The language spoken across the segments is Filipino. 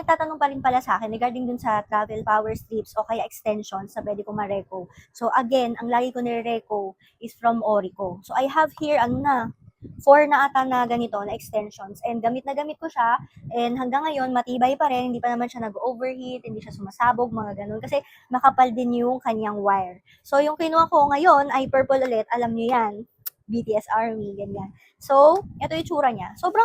nagtatanong pa rin pala sa akin regarding dun sa travel power strips o kaya extensions na pwede kong ma-reco. So again, ang lagi ko nire-reco is from Orico. So I have here, 4 na ata na ganito na extensions and gamit na gamit ko siya and hanggang ngayon matibay pa rin, hindi pa naman siya nag-overheat, hindi siya sumasabog, mga ganun kasi makapal din yung kanyang wire. So yung kinuha ko ngayon ay purple ulit, alam niyo yan, BTS Army, ganyan. So, ito yung tsura niya. Sobrang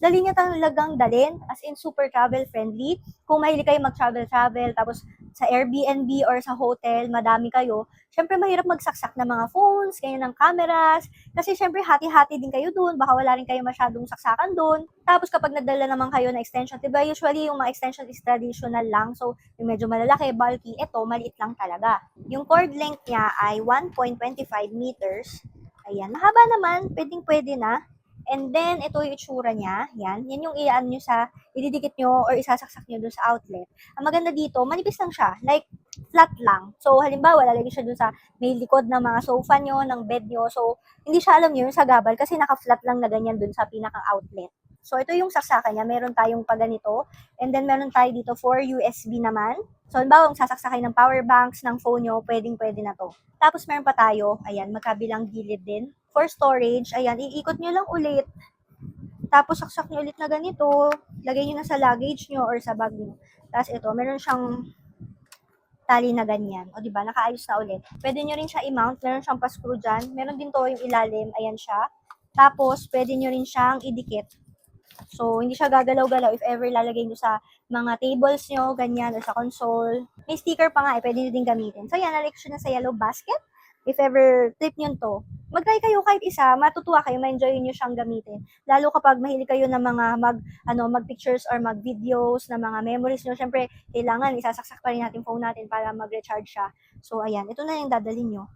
dali niya talagang dalhin, as in super travel friendly. Kung mahilig kayo mag-travel, tapos sa Airbnb or sa hotel, madami kayo, syempre mahirap magsaksak ng mga phones, ganyan ng cameras, kasi syempre hati-hati din kayo dun, baka wala rin kayo masyadong saksakan dun. Tapos kapag nagdala naman kayo ng extension, diba usually yung mga extension is traditional lang, so yung medyo malalaki, bulky, ito maliit lang talaga. Yung cord length niya ay 1.25 meters. Ayan, mahaba naman, pwedeng-pwede na. And then, ito yung itsura niya. Yan yung iaan nyo sa, ididikit nyo or isasaksak nyo dun sa outlet. Ang maganda dito, manipis lang siya. Like, flat lang. So, halimbawa, lalagay siya dun sa may likod ng mga sofa nyo, ng bed nyo. So, hindi siya alam nyo yung sa gabal kasi naka-flat lang na ganyan dun sa pinakang outlet. So, ito yung saksakan niya. Meron tayong pa ganito. And then, meron tayo dito for USB naman. So, halimbawa, kung sasaksakin ng power banks ng phone nyo, pwedeng-pwede na to. Tapos, meron pa tayo, ayan, magkabilang gilid din. For storage, ayan, iikot nyo lang ulit. Tapos, saksak nyo ulit na ganito. Lagay nyo na sa luggage nyo or sa bag nyo. Tapos, ito, meron siyang tali na ganyan. O, diba, nakaayos na ulit. Pwede nyo rin siya i-mount. Meron siyang pa-screw dyan. Meron din to yung ilalim. Ayan siya. Tapos, pwede nyo rin siyang idikit. So, hindi siya gagalaw-galaw if ever lalagay nyo sa mga tables nyo, ganyan, or sa console. May sticker pa nga pwede nyo din gamitin. So, yan, nalagay ko siya na sa yellow basket. If ever trip nyo to, mag-try kayo kahit isa, matutuwa kayo, ma-enjoy nyo siyang gamitin. Lalo kapag mahilig kayo ng mga mag-pictures or mag-videos, na mga memories nyo, syempre, kailangan isasaksak pa rin natin phone natin para mag-recharge siya. So, ayan, ito na yung dadalhin nyo.